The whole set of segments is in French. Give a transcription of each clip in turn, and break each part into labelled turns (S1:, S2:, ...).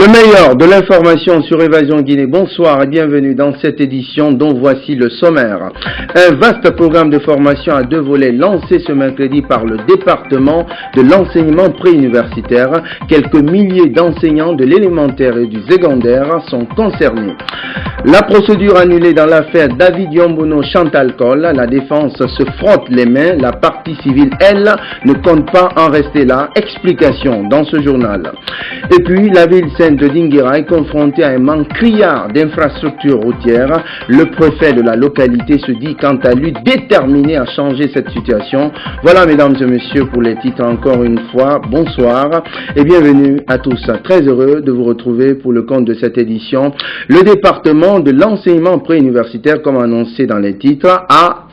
S1: Le meilleur de l'information sur Évasion Guinée. Bonsoir et bienvenue dans cette édition dont voici le sommaire. Un vaste programme de formation à 2 volets lancé ce mercredi par le département de l'enseignement préuniversitaire. Quelques milliers d'enseignants de l'élémentaire et du secondaire sont concernés. La procédure annulée dans l'affaire David Yombono Chantal Col, la défense se frotte les mains, la partie civile, elle, ne compte pas en rester là. Explication dans ce journal. Et puis, la ville sainte de Dinguira est confrontée à un manque criard d'infrastructures routières. Le préfet de la localité se dit quant à lui déterminé à changer cette situation. Voilà, mesdames et messieurs, pour les titres encore une fois. Bonsoir et bienvenue à tous. Très heureux de vous retrouver pour le compte de cette édition. Le département de l'enseignement préuniversitaire, comme annoncé dans les titres, a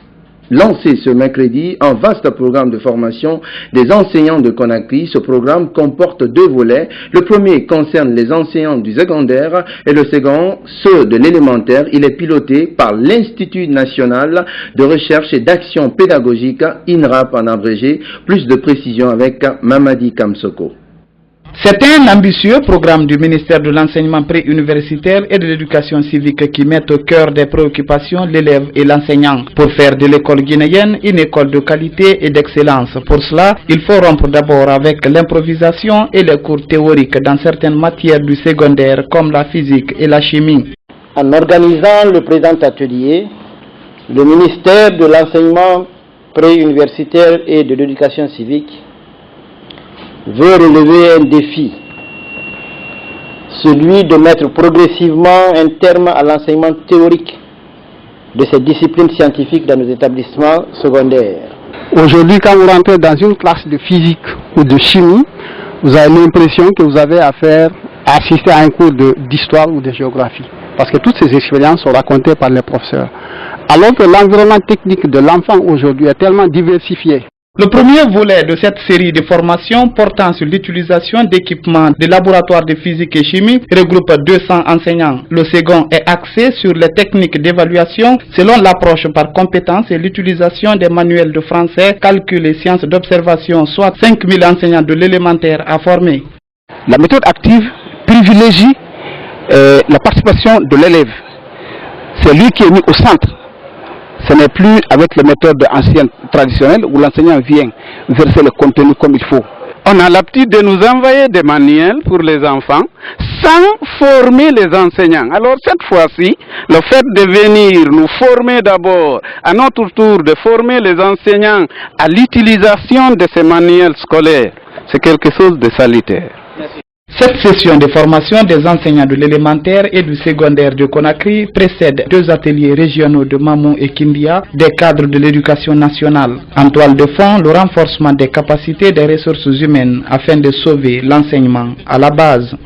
S1: lancé ce mercredi un vaste programme de formation des enseignants de Conakry. Ce programme comporte 2 volets. Le premier concerne les enseignants du secondaire et le second, ceux de l'élémentaire. Il est piloté par l'Institut national de recherche et d'action pédagogique, INRAP en abrégé. Plus de précisions avec Mamadi Kamsoko.
S2: C'est un ambitieux programme du ministère de l'enseignement préuniversitaire et de l'éducation civique qui met au cœur des préoccupations l'élève et l'enseignant pour faire de l'école guinéenne une école de qualité et d'excellence. Pour cela, il faut rompre d'abord avec l'improvisation et les cours théoriques dans certaines matières du secondaire comme la physique et la chimie.
S3: En organisant le présent atelier, le ministère de l'enseignement préuniversitaire et de l'éducation civique veut relever un défi, celui de mettre progressivement un terme à l'enseignement théorique de ces disciplines scientifiques dans nos établissements secondaires.
S4: Aujourd'hui, quand vous rentrez dans une classe de physique ou de chimie, vous avez l'impression que vous avez à assister à un cours d'histoire ou de géographie, parce que toutes ces expériences sont racontées par les professeurs. Alors que l'environnement technique de l'enfant aujourd'hui est tellement diversifié.
S2: Le premier volet de cette série de formations portant sur l'utilisation d'équipements de laboratoires de physique et chimie regroupe 200 enseignants. Le second est axé sur les techniques d'évaluation selon l'approche par compétences et l'utilisation des manuels de français, calcul et sciences d'observation, soit 5000 enseignants de l'élémentaire à former.
S4: La méthode active privilégie la participation de l'élève. C'est lui qui est mis au centre. Ce n'est plus avec les méthodes anciennes traditionnelles où l'enseignant vient verser le contenu comme il faut.
S5: On a l'habitude de nous envoyer des manuels pour les enfants sans former les enseignants. Alors cette fois-ci, le fait de venir nous former d'abord, à notre tour de former les enseignants à l'utilisation de ces manuels scolaires, c'est quelque chose de salutaire.
S2: Cette session de formation des enseignants de l'élémentaire et du secondaire de Conakry précède 2 ateliers régionaux de Mamou et Kindia des cadres de l'éducation nationale. En toile de fond, le renforcement des capacités des ressources humaines afin de sauver l'enseignement à la base.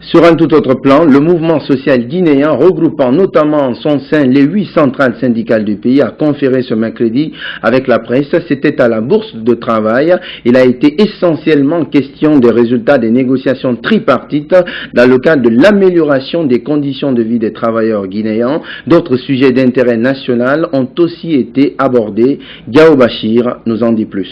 S1: Sur un tout autre plan, le mouvement social guinéen, regroupant notamment en son sein les 8 centrales syndicales du pays, a conféré ce mercredi avec la presse. C'était à la bourse de travail. Il a été essentiellement question des résultats des négociations tripartites dans le cadre de l'amélioration des conditions de vie des travailleurs guinéens. D'autres sujets d'intérêt national ont aussi été abordés. Gao Bachir nous en dit plus.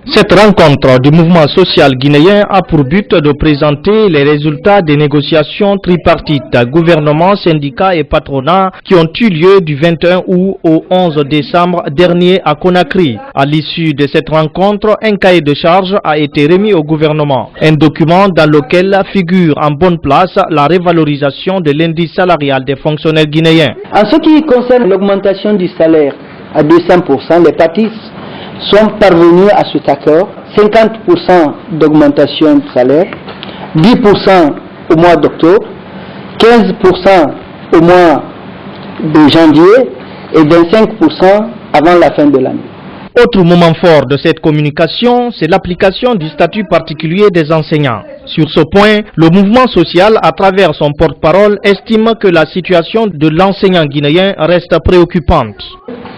S6: Cette rencontre du mouvement social guinéen a pour but de présenter les résultats des négociations tripartites, gouvernement, syndicats et patronat qui ont eu lieu du 21 août au 11 décembre dernier à Conakry. À l'issue de cette rencontre, un cahier de charges a été remis au gouvernement. Un document dans lequel figure en bonne place la révalorisation de l'indice salarial des fonctionnaires guinéens.
S3: En ce qui concerne l'augmentation du salaire à 200%, les partis sont parvenus à cet accord. 50% d'augmentation de salaire, 10% au mois d'octobre, 15% au mois de janvier et 25% avant la fin de l'année.
S6: Autre moment fort de cette communication, c'est l'application du statut particulier des enseignants. Sur ce point, le mouvement social, à travers son porte-parole, estime que la situation de l'enseignant guinéen reste préoccupante.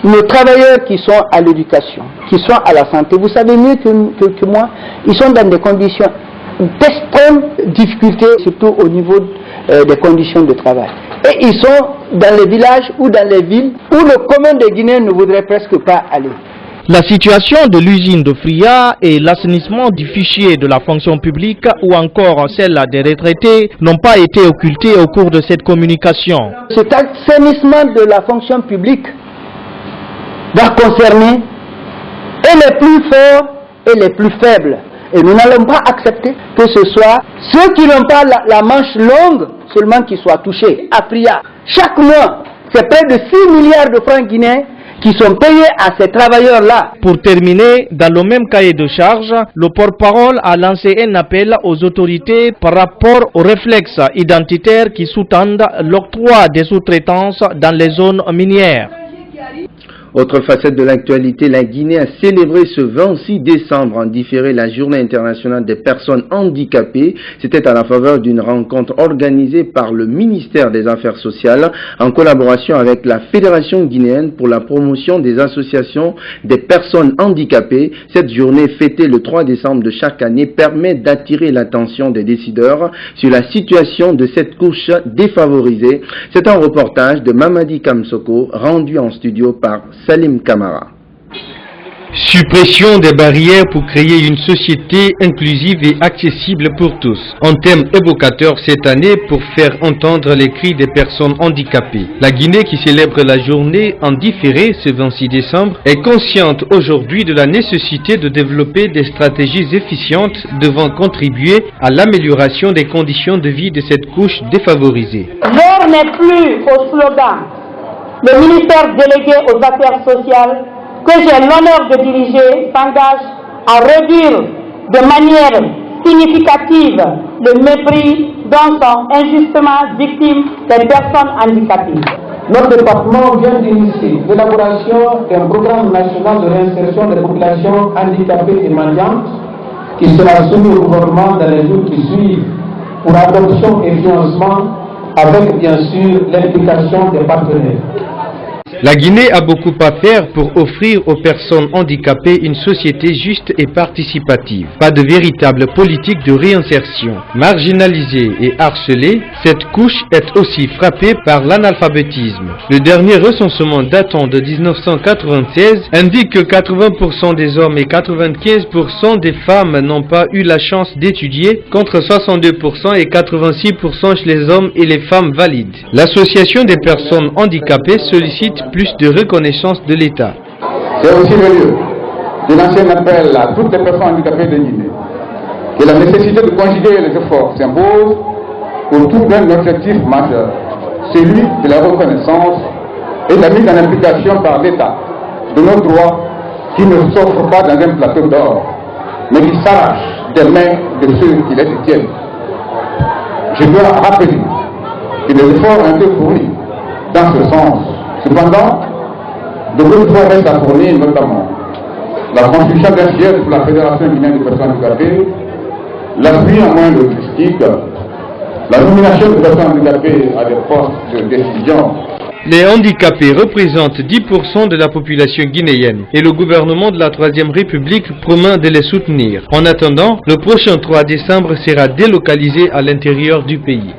S3: Nos travailleurs qui sont à l'éducation, qui sont à la santé, vous savez mieux que moi, ils sont dans des conditions d'extrême difficulté, surtout au niveau des conditions de travail. Et ils sont dans les villages ou dans les villes où le commun des Guinéens ne voudrait presque pas aller.
S6: La situation de l'usine de Fria et l'assainissement du fichier de la fonction publique ou encore celle des retraités n'ont pas été occultés au cours de cette communication.
S3: Cet assainissement de la fonction publique va concerner et les plus forts et les plus faibles. Et nous n'allons pas accepter que ce soit ceux qui n'ont pas la manche longue seulement qui soient touchés. À Fria, chaque mois, c'est près de 6 milliards de francs guinéens qui sont payés à ces travailleurs-là.
S6: Pour terminer, dans le même cahier de charge, le porte-parole a lancé un appel aux autorités par rapport aux réflexes identitaires qui sous-tendent l'octroi des sous-traitances dans les zones minières.
S1: Autre facette de l'actualité, la Guinée a célébré ce 26 décembre en différé la journée internationale des personnes handicapées. C'était à la faveur d'une rencontre organisée par le ministère des Affaires sociales en collaboration avec la Fédération guinéenne pour la promotion des associations des personnes handicapées. Cette journée fêtée le 3 décembre de chaque année permet d'attirer l'attention des décideurs sur la situation de cette couche défavorisée. C'est un reportage de Mamadi Kamsoko rendu en studio par Salim Kamara.
S7: Suppression des barrières pour créer une société inclusive et accessible pour tous. Un thème évocateur cette année pour faire entendre les cris des personnes handicapées. La Guinée, qui célèbre la journée en différé ce 26 décembre, est consciente aujourd'hui de la nécessité de développer des stratégies efficientes devant contribuer à l'amélioration des conditions de vie de cette couche défavorisée.
S8: L'heure n'est plus au slogan. Le ministère délégué aux affaires sociales que j'ai l'honneur de diriger s'engage à réduire de manière significative le mépris dont sont injustement victimes les personnes handicapées.
S9: Notre département vient d'initier l'élaboration d'un programme national de réinsertion des populations handicapées et mendiantes qui sera soumis au gouvernement dans les jours qui suivent pour adoption et financement avec bien sûr l'implication des partenaires.
S7: La Guinée a beaucoup à faire pour offrir aux personnes handicapées une société juste et participative. Pas de véritable politique de réinsertion. Marginalisée et harcelée, cette couche est aussi frappée par l'analphabétisme. Le dernier recensement datant de 1996 indique que 80% des hommes et 95% des femmes n'ont pas eu la chance d'étudier, contre 62% et 86% chez les hommes et les femmes valides. L'association des personnes handicapées sollicite plus de reconnaissance de l'État.
S10: C'est aussi le lieu de lancer un appel à toutes les personnes handicapées de Guinée que la nécessité de conjuguer les efforts s'impose autour d'un objectif majeur, celui de la reconnaissance et de la mise en application par l'État de nos droits qui ne s'offrent pas dans un plateau d'or, mais qui s'arrachent des mains de ceux qui les détiennent. Je dois rappeler que les efforts ont été fournis dans ce sens. Cependant, de bonnes efforts restent à fournir, notamment la construction d'un siège pour la Fédération guinéenne des personnes handicapées, l'appui en moyens logistiques, la nomination des personnes handicapées à des postes de décision.
S7: Les handicapés représentent 10% de la population guinéenne et le gouvernement de la Troisième République promet de les soutenir. En attendant, le prochain 3 décembre sera délocalisé à l'intérieur du pays.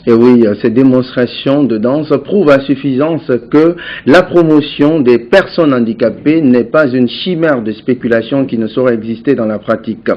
S1: Et oui, ces démonstrations de danse prouvent à suffisance que la promotion des personnes handicapées n'est pas une chimère de spéculation qui ne saurait exister dans la pratique.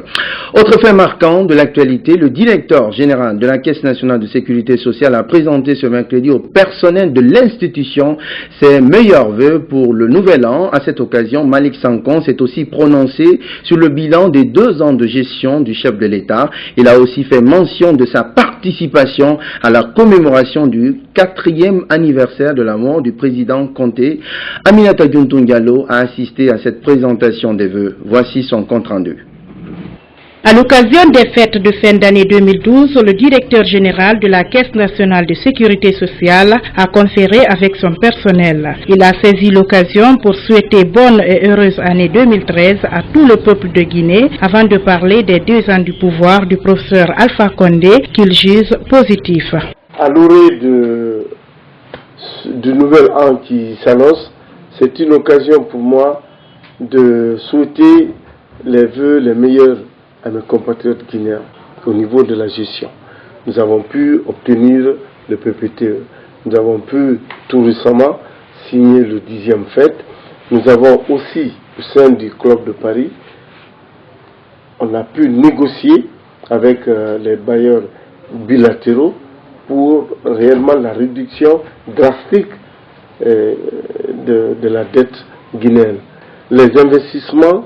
S1: Autre fait marquant de l'actualité, le directeur général de la Caisse nationale de sécurité sociale a présenté ce mercredi au personnel de l'institution ses meilleurs vœux pour le nouvel an. À cette occasion, Malick Sankon s'est aussi prononcé sur le bilan des 2 ans de gestion du chef de l'État. Il a aussi fait mention de sa participation à la commémoration du 4e anniversaire de la mort du président Conté. Aminata Diountou Diallo a assisté à cette présentation des vœux. Voici son compte-rendu.
S11: À l'occasion des fêtes de fin d'année 2012, le directeur général de la Caisse nationale de sécurité sociale a conféré avec son personnel. Il a saisi l'occasion pour souhaiter bonne et heureuse année 2013 à tout le peuple de Guinée avant de parler des 2 ans du pouvoir du professeur Alpha Condé qu'il juge positif.
S12: À l'orée du nouvel an qui s'annonce, c'est une occasion pour moi de souhaiter les vœux les meilleurs à mes compatriotes guinéens au niveau de la gestion. Nous avons pu obtenir le PPTE. Nous avons pu tout récemment signer le 10e FED. Nous avons aussi au sein du Club de Paris, on a pu négocier avec les bailleurs bilatéraux pour réellement la réduction drastique de la dette guinéenne. Les investissements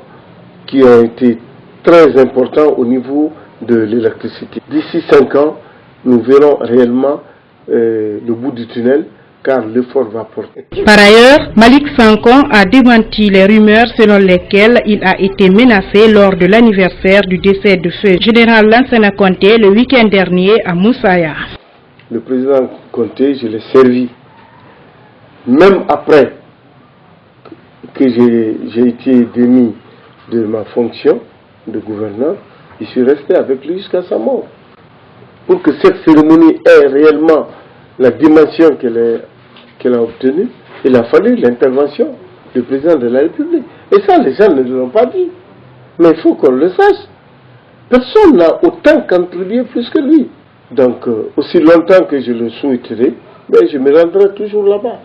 S12: qui ont été très importants au niveau de l'électricité. D'ici 5 ans, nous verrons réellement le bout du tunnel, car l'effort va porter.
S11: Par ailleurs, Malick Sankon a démenti les rumeurs selon lesquelles il a été menacé lors de l'anniversaire du décès de feu général Lansana Conté le week-end dernier à Moussaya.
S12: Le président Conté, je l'ai servi. Même après que j'ai été démis de ma fonction de gouverneur, je suis resté avec lui jusqu'à sa mort. Pour que cette cérémonie ait réellement la dimension qu'elle a obtenue, il a fallu l'intervention du président de la République. Et ça, les gens ne l'ont pas dit. Mais il faut qu'on le sache. Personne n'a autant contribué plus que lui. Donc, aussi longtemps que je le souhaiterai, je me rendrai toujours là-bas.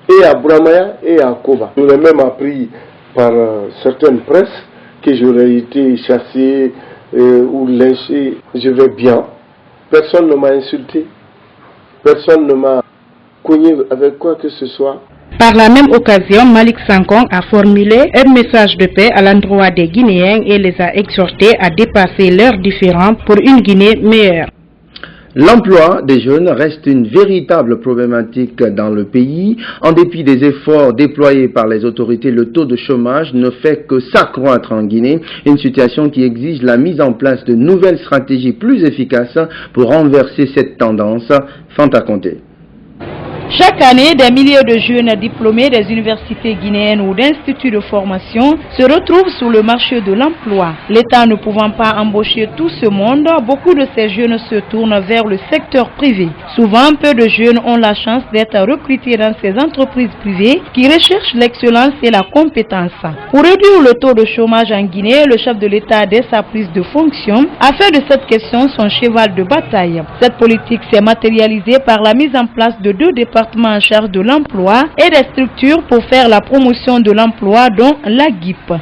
S12: Et à Bouramaya et à Koba. Je l'ai même appris par certaines presses que j'aurais été chassé ou lynché. Je vais bien. Personne ne m'a insulté. Personne ne m'a cogné avec quoi que ce soit.
S11: Par la même occasion, Malick Sankon a formulé un message de paix à l'endroit des Guinéens et les a exhortés à dépasser leurs différends pour une Guinée meilleure.
S1: L'emploi des jeunes reste une véritable problématique dans le pays. En dépit des efforts déployés par les autorités, le taux de chômage ne fait que s'accroître en Guinée, une situation qui exige la mise en place de nouvelles stratégies plus efficaces pour renverser cette tendance. Fanta Conté.
S13: Chaque année, des milliers de jeunes diplômés des universités guinéennes ou d'instituts de formation se retrouvent sur le marché de l'emploi. L'État ne pouvant pas embaucher tout ce monde, beaucoup de ces jeunes se tournent vers le secteur privé. Souvent, peu de jeunes ont la chance d'être recrutés dans ces entreprises privées qui recherchent l'excellence et la compétence. Pour réduire le taux de chômage en Guinée, le chef de l'État, dès sa prise de fonction, a fait de cette question son cheval de bataille. Cette politique s'est matérialisée par la mise en place de 2 départements en charge de l'emploi et des structures pour faire la promotion de l'emploi, dont la GIP.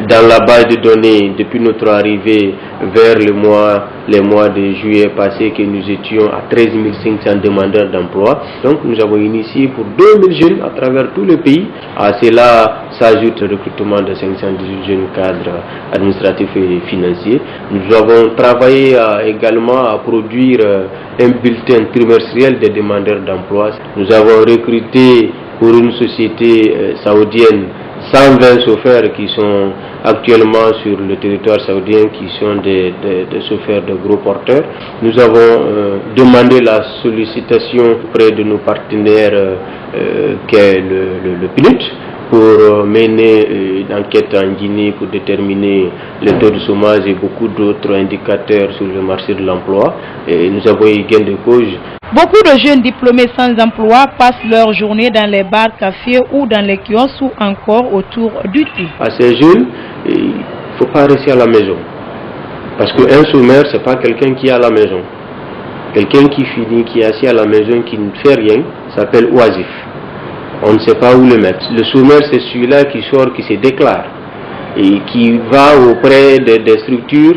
S14: Dans la base de données, depuis notre arrivée vers les mois de juillet passé, que nous étions à 13 500 demandeurs d'emploi. Donc nous avons initié pour 2000 jeunes à travers tout le pays. À cela s'ajoute le recrutement de 518 jeunes cadres administratifs et financiers. Nous avons travaillé également à produire un bulletin trimestriel des demandeurs d'emploi. Nous avons recruté pour une société saoudienne 120 chauffeurs qui sont actuellement sur le territoire saoudien, qui sont des chauffeurs de gros porteurs. Nous avons demandé la sollicitation auprès de nos partenaires qu'est le PNUD pour mener une enquête en Guinée pour déterminer le taux de chômage et beaucoup d'autres indicateurs sur le marché de l'emploi. Et nous avons eu gain de cause.
S13: Beaucoup de jeunes diplômés sans emploi passent leur journée dans les bars, cafés ou dans les kiosques ou encore autour du thé.
S14: À ces jeunes, il ne faut pas rester à la maison. Parce qu'un chômeur, ce n'est pas quelqu'un qui est à la maison. Quelqu'un qui finit, qui est assis à la maison, qui ne fait rien, s'appelle oisif. On ne sait pas où le mettre. Le chômeur, c'est celui-là qui sort, qui se déclare et qui va auprès des structures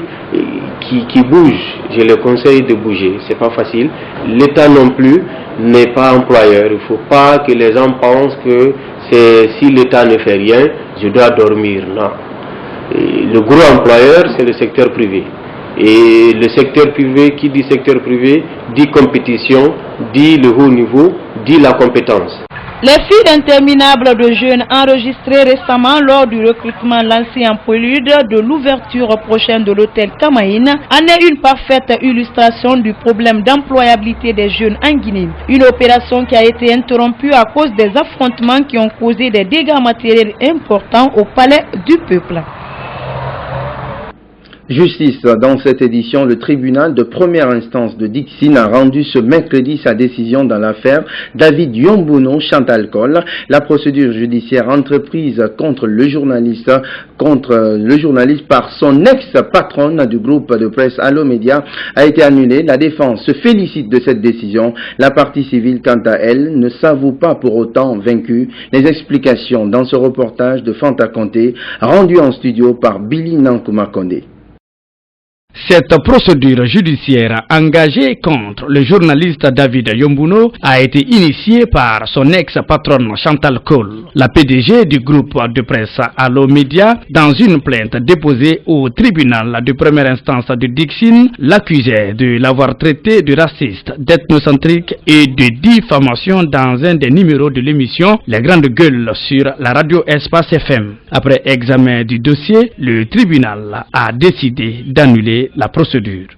S14: qui bougent. Je le conseille de bouger, c'est pas facile. L'État non plus n'est pas employeur. Il ne faut pas que les gens pensent que si l'État ne fait rien, je dois dormir. Non. Et le gros employeur, c'est le secteur privé. Et le secteur privé, qui dit secteur privé, dit compétition, dit le haut niveau, dit la compétence.
S13: Les files interminables de jeunes enregistrées récemment lors du recrutement lancé en prélude de l'ouverture prochaine de l'hôtel Kamaïn en est une parfaite illustration du problème d'employabilité des jeunes en Guinée. Une opération qui a été interrompue à cause des affrontements qui ont causé des dégâts matériels importants au palais du peuple.
S1: Justice. Dans cette édition, le tribunal de première instance de Dixine a rendu ce mercredi sa décision dans l'affaire David Yombuno Chantal Col. La procédure judiciaire entreprise contre le journaliste par son ex-patronne du groupe de presse Allo Média a été annulée. La défense se félicite de cette décision. La partie civile, quant à elle, ne s'avoue pas pour autant vaincue. Les explications dans ce reportage de Fanta Conté, rendu en studio par Billy Nankuma Kondé.
S2: Cette procédure judiciaire engagée contre le journaliste David Yombuno a été initiée par son ex-patronne Chantal Col, la PDG du groupe de presse Allo Média. Dans une plainte déposée au tribunal de première instance de Dixine, l'accusait de l'avoir traité de raciste, d'ethnocentrique et de diffamation dans un des numéros de l'émission Les Grandes Gueules sur la radio Espace FM. Après examen du dossier, le tribunal a décidé d'annuler la procédure.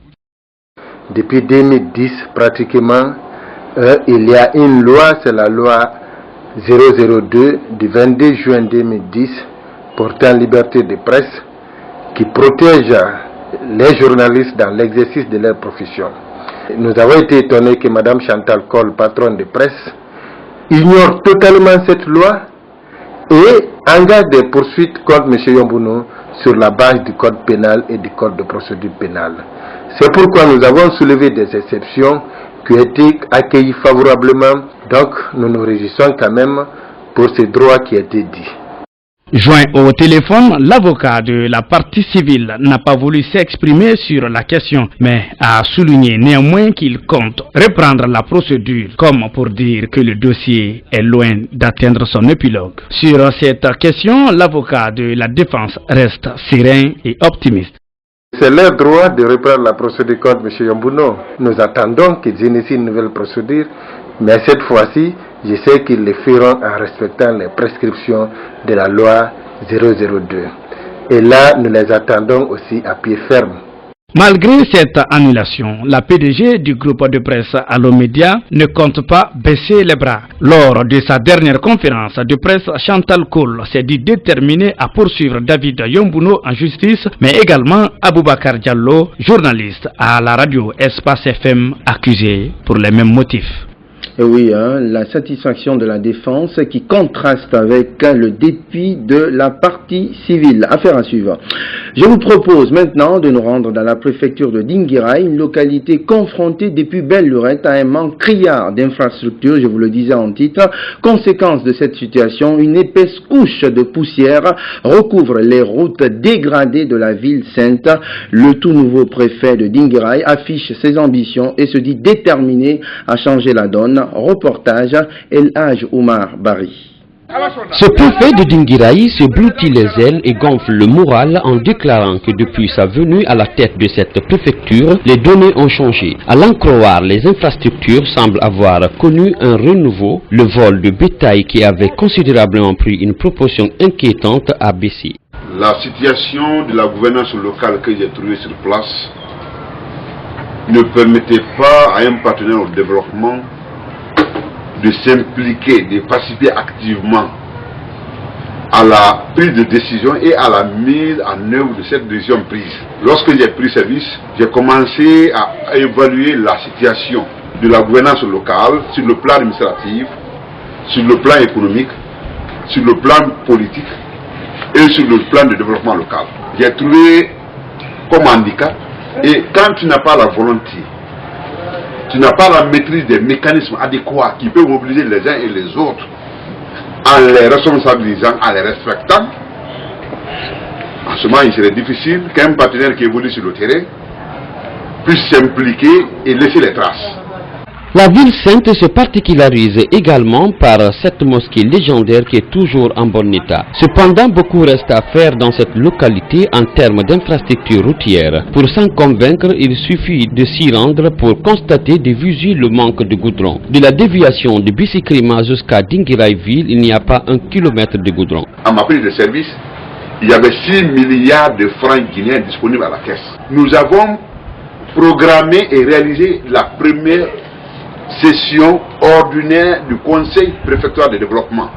S15: Depuis 2010, pratiquement, il y a une loi, c'est la loi 002 du 22 juin 2010 portant liberté de presse qui protège les journalistes dans l'exercice de leur profession. Nous avons été étonnés que Mme Chantal Col, patronne de presse, ignore totalement cette loi et engage des poursuites contre M. Yombuno sur la base du code pénal et du code de procédure pénale. C'est pourquoi nous avons soulevé des exceptions qui ont été accueillies favorablement, donc nous nous réjouissons quand même pour ces droits qui ont été dits.
S2: Joint au téléphone, l'avocat de la partie civile n'a pas voulu s'exprimer sur la question, mais a souligné néanmoins qu'il compte reprendre la procédure, comme pour dire que le dossier est loin d'atteindre son épilogue. Sur cette question, l'avocat de la défense reste serein et optimiste.
S15: C'est leur droit de reprendre la procédure contre M. Yombuno. Nous attendons qu'ils initient une nouvelle procédure, mais cette fois-ci, je sais qu'ils le feront en respectant les prescriptions de la loi 002. Et là, nous les attendons aussi à pied ferme.
S2: Malgré cette annulation, la PDG du groupe de presse Allo Média ne compte pas baisser les bras. Lors de sa dernière conférence de presse, Chantal Col s'est dit déterminée à poursuivre David Yombuno en justice, mais également Aboubacar Diallo, journaliste à la radio Espace FM, accusé pour les mêmes motifs.
S1: Et oui, la satisfaction de la défense qui contraste avec le dépit de la partie civile. Affaire à suivre. Je vous propose maintenant de nous rendre dans la préfecture de Dinguiraye, une localité confrontée depuis belle lurette à un manque criard d'infrastructures, je vous le disais en titre. Conséquence de cette situation, une épaisse couche de poussière recouvre les routes dégradées de la ville sainte. Le tout nouveau préfet de Dinguiraye affiche ses ambitions et se dit déterminé à changer la donne. Reportage El Haj Oumar Bari.
S16: Ce préfet de Dinguiraye se blottit les ailes et gonfle le moral en déclarant que depuis sa venue à la tête de cette préfecture, les données ont changé. À l'en croire, les infrastructures semblent avoir connu un renouveau. Le vol de bétail qui avait considérablement pris une proportion inquiétante a baissé.
S17: La situation de la gouvernance locale que j'ai trouvée sur place ne permettait pas à un partenaire au développement de s'impliquer, de participer activement à la prise de décision et à la mise en œuvre de cette décision prise. Lorsque j'ai pris service, j'ai commencé à évaluer la situation de la gouvernance locale sur le plan administratif, sur le plan économique, sur le plan politique et sur le plan de développement local. J'ai trouvé comme handicap, et quand tu n'as pas la volonté, tu n'as pas la maîtrise des mécanismes adéquats qui peuvent mobiliser les uns et les autres en les responsabilisant, en les respectant, en ce moment il serait difficile qu'un partenaire qui évolue sur le terrain puisse s'impliquer et laisser les traces.
S16: La ville sainte se particularise également par cette mosquée légendaire qui est toujours en bon état. Cependant, beaucoup reste à faire dans cette localité en termes d'infrastructures routières. Pour s'en convaincre, il suffit de s'y rendre pour constater de visu le manque de goudron. De la déviation de Bissikrima jusqu'à Dinguiraye-ville, il n'y a pas 1 kilomètre de goudron.
S17: À ma prise de service, il y avait 6 milliards de francs guinéens disponibles à la caisse. Nous avons programmé et réalisé la première session ordinaire du conseil préfectoral de développement.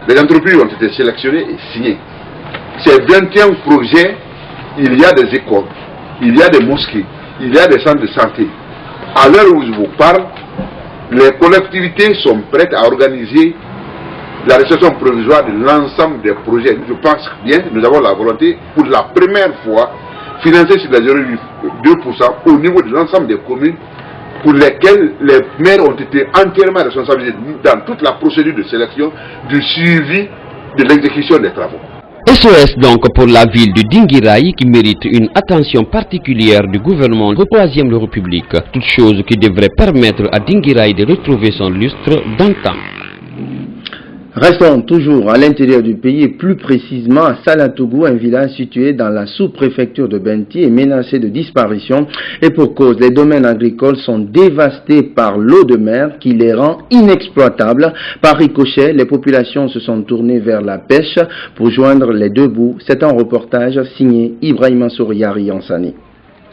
S17: Les entreprises ont été sélectionnées et signées. Ces 21 projets, il y a des écoles, il y a des mosquées, il y a des centres de santé. À l'heure où je vous parle, les collectivités sont prêtes à organiser la réception provisoire de l'ensemble des projets. Je pense bien, nous avons la volonté, pour la première fois, financer sur la 0,2% au niveau de l'ensemble des communes pour lesquelles les maires ont été entièrement responsabilisés dans toute la procédure de sélection du suivi de l'exécution des travaux.
S16: SOS donc pour la ville de Dinguiraï qui mérite une attention particulière du gouvernement de la 3e République, toute chose qui devrait permettre à Dinguiraï de retrouver son lustre d'antan.
S1: Restons toujours à l'intérieur du pays et plus précisément à Salatougou, un village situé dans la sous-préfecture de Benti est menacé de disparition et pour cause, les domaines agricoles sont dévastés par l'eau de mer qui les rend inexploitables. Par ricochet, les populations se sont tournées vers la pêche pour joindre les deux bouts. C'est un reportage signé Ibrahima Souriari Ansani.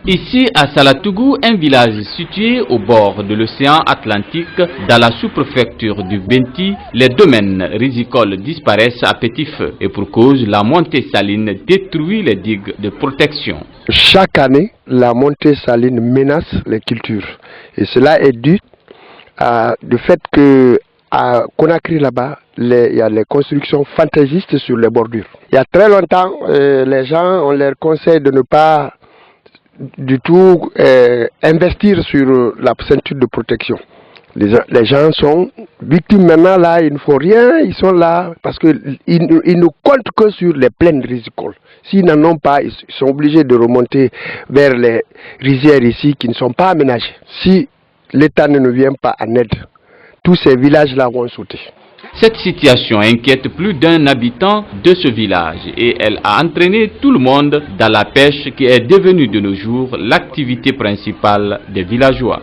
S18: Ici, à Salatougou, un village situé au bord de l'océan Atlantique, dans la sous-préfecture du Benti, les domaines rizicoles disparaissent à petit feu. Et pour cause, la montée saline détruit les digues de protection.
S19: Chaque année, la montée saline menace les cultures. Et cela est dû au fait que à Conakry là-bas, il y a les constructions fantaisistes sur les bordures. Il y a très longtemps, les gens, on leur conseille de ne pas du tout investir sur la ceinture de protection. Les gens sont victimes maintenant, là, ils ne font rien, ils sont là parce qu'ils ne comptent que sur les plaines rizicoles. S'ils n'en ont pas, ils sont obligés de remonter vers les rizières ici qui ne sont pas aménagées. Si l'État ne vient pas en aide, tous ces villages-là vont sauter.
S18: Cette situation inquiète plus d'un habitant de ce village et elle a entraîné tout le monde dans la pêche qui est devenue de nos jours l'activité principale des villageois.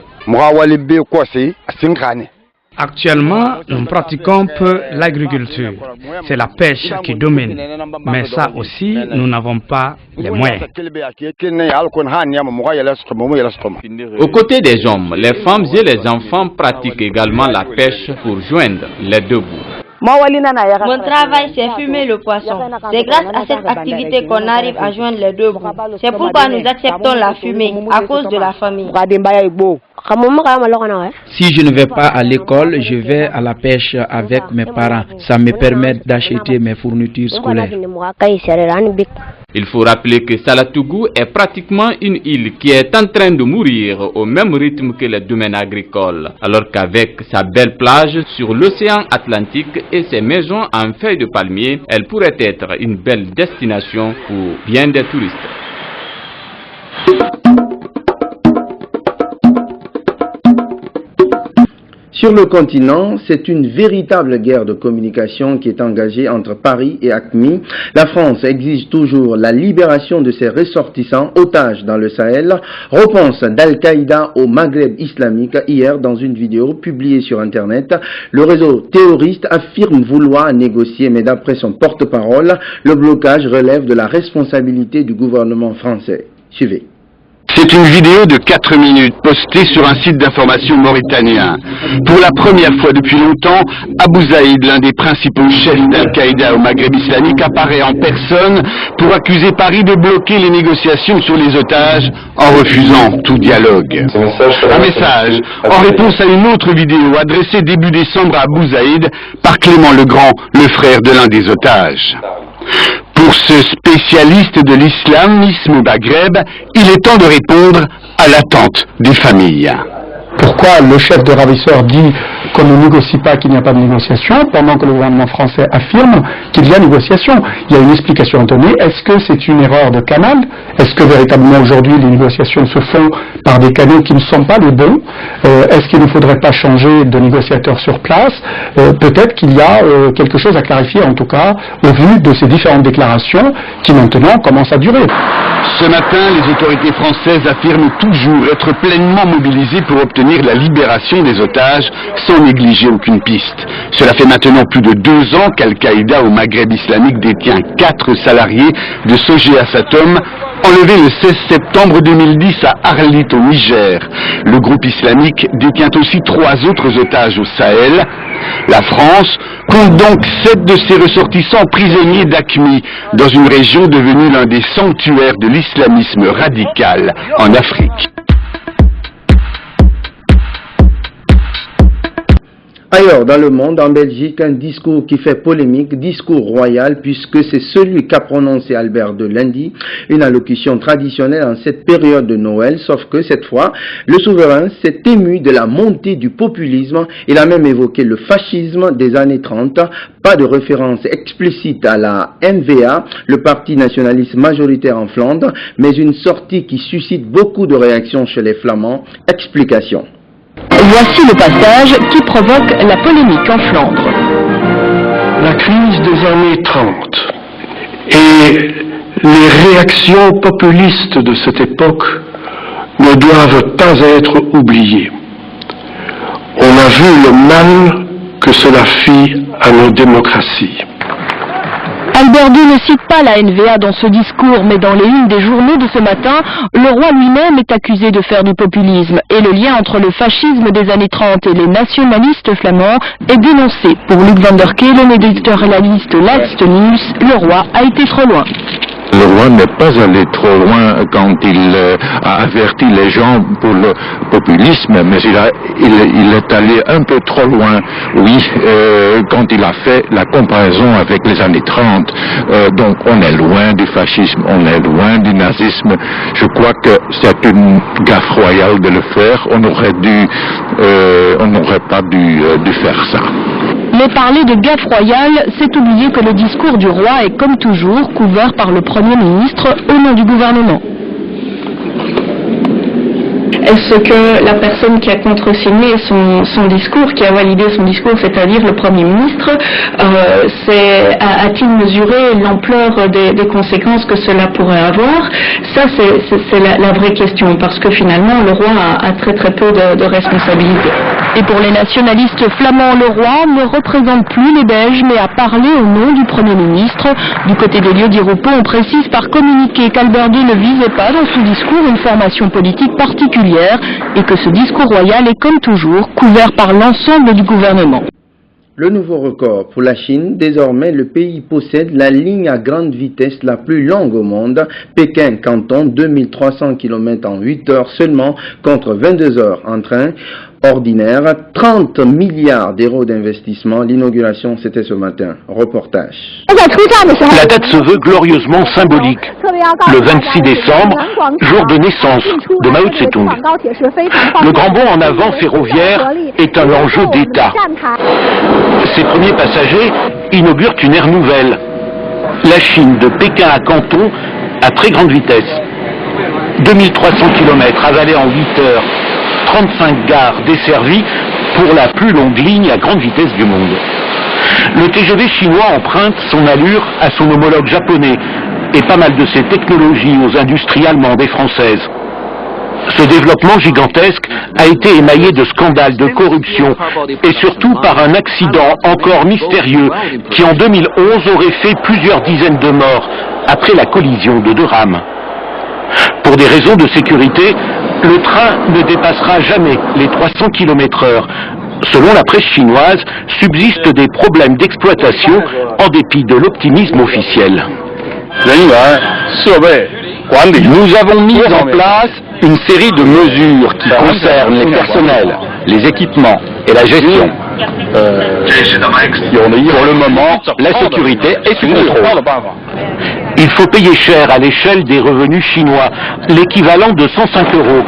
S20: Actuellement, nous pratiquons peu l'agriculture. C'est la pêche qui domine. Mais ça aussi, nous n'avons pas les moyens.
S18: Aux côtés des hommes, les femmes et les enfants pratiquent également la pêche pour joindre les deux bouts.
S21: Mon travail, c'est fumer le poisson. C'est grâce à cette activité qu'on arrive à joindre les deux bouts. C'est pourquoi nous acceptons la fumée, à cause de la famille.
S22: Si je ne vais pas à l'école, je vais à la pêche avec mes parents. Ça me permet d'acheter mes fournitures scolaires.
S18: Il faut rappeler que Salatougou est pratiquement une île qui est en train de mourir au même rythme que les domaines agricoles, alors qu'avec sa belle plage sur l'océan Atlantique et ses maisons en feuilles de palmier, elle pourrait être une belle destination pour bien des touristes.
S1: Sur le continent, c'est une véritable guerre de communication qui est engagée entre Paris et AQMI. La France exige toujours la libération de ses ressortissants otages dans le Sahel. Réponse d'Al-Qaïda au Maghreb islamique hier dans une vidéo publiée sur Internet. Le réseau terroriste affirme vouloir négocier, mais d'après son porte-parole, le blocage relève de la responsabilité du gouvernement français. Suivez.
S23: C'est une vidéo de 4 minutes postée sur un site d'information mauritanien. Pour la première fois depuis longtemps, Abou Zaïd, l'un des principaux chefs d'Al-Qaïda au Maghreb islamique, apparaît en personne pour accuser Paris de bloquer les négociations sur les otages en refusant tout dialogue. Un message en réponse à une autre vidéo adressée début décembre à Abou Zaïd par Clément Legrand, le frère de l'un des otages. Pour ce spécialiste de l'islamisme au Maghreb, il est temps de répondre à l'attente des familles.
S4: Pourquoi le chef de ravisseurs dit qu'on ne négocie pas, qu'il n'y a pas de négociation, pendant que le gouvernement français affirme qu'il y a négociation? Il y a une explication à donner. Est-ce que c'est une erreur de canal? Est-ce que véritablement aujourd'hui les négociations se font par des canaux qui ne sont pas les bons? Est-ce qu'il ne faudrait pas changer de négociateur sur place? Peut-être qu'il y a quelque chose à clarifier, en tout cas, au vu de ces différentes déclarations qui maintenant commencent à durer.
S23: Ce matin, les autorités françaises affirment toujours être pleinement mobilisées pour obtenir la libération des otages sans négliger aucune piste. Cela fait maintenant plus de 2 ans qu'Al-Qaïda au Maghreb islamique détient 4 salariés de Sogea Satom, enlevé le 16 septembre 2010 à Arlit au Niger. Le groupe islamique détient aussi 3 autres otages au Sahel. La France compte donc 7 de ses ressortissants prisonniers d'AQMI, dans une région devenue l'un des sanctuaires de l'islamisme radical en Afrique.
S1: Ailleurs dans le monde, en Belgique, un discours qui fait polémique, discours royal, puisque c'est celui qu'a prononcé Albert II lundi, une allocution traditionnelle en cette période de Noël, sauf que cette fois, le souverain s'est ému de la montée du populisme. Il a même évoqué le fascisme des années 30, pas de référence explicite à la NVA, le parti nationaliste majoritaire en Flandre, mais une sortie qui suscite beaucoup de réactions chez les Flamands. Explication.
S3: Voici le passage qui provoque la polémique en Flandre.
S5: La crise des années 30 et les réactions populistes de cette époque ne doivent pas être oubliées. On a vu le mal que cela fit à nos démocraties.
S3: Albert II ne cite pas la NVA dans ce discours, mais dans les unes des journaux de ce matin, le roi lui-même est accusé de faire du populisme et le lien entre le fascisme des années 30 et les nationalistes flamands est dénoncé. Pour Luc van der Kelen, éditeur à la liste Laatste Nieuws, le roi a été trop loin.
S6: Le roi n'est pas allé trop loin quand il a averti les gens pour le populisme, mais il est allé un peu trop loin, oui, quand il a fait la comparaison avec les années 30. Donc on est loin du fascisme, on est loin du nazisme. Je crois que c'est une gaffe royale de le faire. On n'aurait pas dû faire ça.
S3: Mais parler de gaffe royale, c'est oublier que le discours du roi est comme toujours couvert par le Premier ministre au nom du gouvernement.
S24: Est-ce que la personne qui a contresigné son discours, qui a validé son discours, c'est-à-dire le Premier ministre, a-t-il mesuré l'ampleur des conséquences que cela pourrait avoir? Ça, c'est la vraie question, parce que finalement, le roi a très très peu de responsabilités.
S3: Et pour les nationalistes flamands, le roi ne représente plus les Belges, mais a parlé au nom du Premier ministre. Du côté des lieux d'Iropo, on précise par communiqué qu'Albert II ne visait pas dans son discours une formation politique particulière et que ce discours royal est comme toujours couvert par l'ensemble du gouvernement.
S1: Le nouveau record pour la Chine, désormais le pays possède la ligne à grande vitesse la plus longue au monde, Pékin-Canton, 2300 km en 8 heures seulement contre 22 heures en train ordinaire, 30 milliards d'euros d'investissement. L'inauguration, c'était ce matin. Reportage.
S25: La date se veut glorieusement symbolique. Le 26 décembre, jour de naissance de Mao Tse-tung. Le grand bond en avant ferroviaire est un enjeu d'État. Ses premiers passagers inaugurent une ère nouvelle. La Chine de Pékin à Canton à très grande vitesse. 2300 km avalés en 8 heures. 35 gares desservies pour la plus longue ligne à grande vitesse du monde. Le TGV chinois emprunte son allure à son homologue japonais et pas mal de ses technologies aux industries allemandes et françaises. Ce développement gigantesque a été émaillé de scandales de corruption et surtout par un accident encore mystérieux qui en 2011 aurait fait plusieurs dizaines de morts après la collision de 2 rames. Pour des raisons de sécurité, le train ne dépassera jamais les 300 km/h. Selon la presse chinoise, subsistent des problèmes d'exploitation en dépit de l'optimisme officiel. Nous avons mis en place une série de mesures qui concernent les personnels, les équipements et la gestion. Pour le moment, la sécurité est sous contrôle. Il faut payer cher à l'échelle des revenus chinois, l'équivalent de 105 €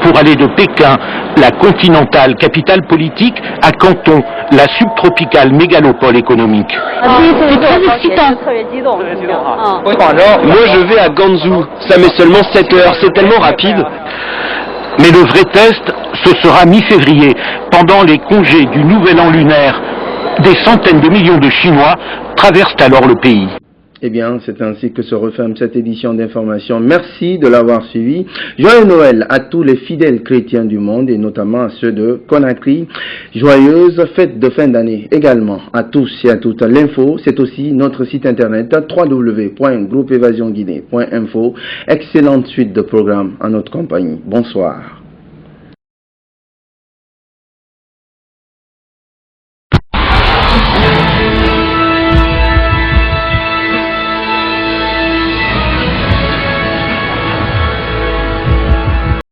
S25: pour aller de Pékin, la continentale capitale politique, à Canton, la subtropicale mégalopole économique.
S3: C'est très excitant.
S25: Moi je vais à Ganzhou, ça met seulement 7 heures, c'est tellement rapide. Mais le vrai test, ce sera mi-février, pendant les congés du Nouvel An lunaire. Des centaines de millions de Chinois traversent alors le pays.
S1: Eh bien, c'est ainsi que se referme cette édition d'information. Merci de l'avoir suivi. Joyeux Noël à tous les fidèles chrétiens du monde et notamment à ceux de Conakry. Joyeuse fête de fin d'année également à tous et à toutes. L'info, c'est aussi notre site internet www.groupeevasionguinée.info. Excellente suite de programmes en notre compagnie. Bonsoir.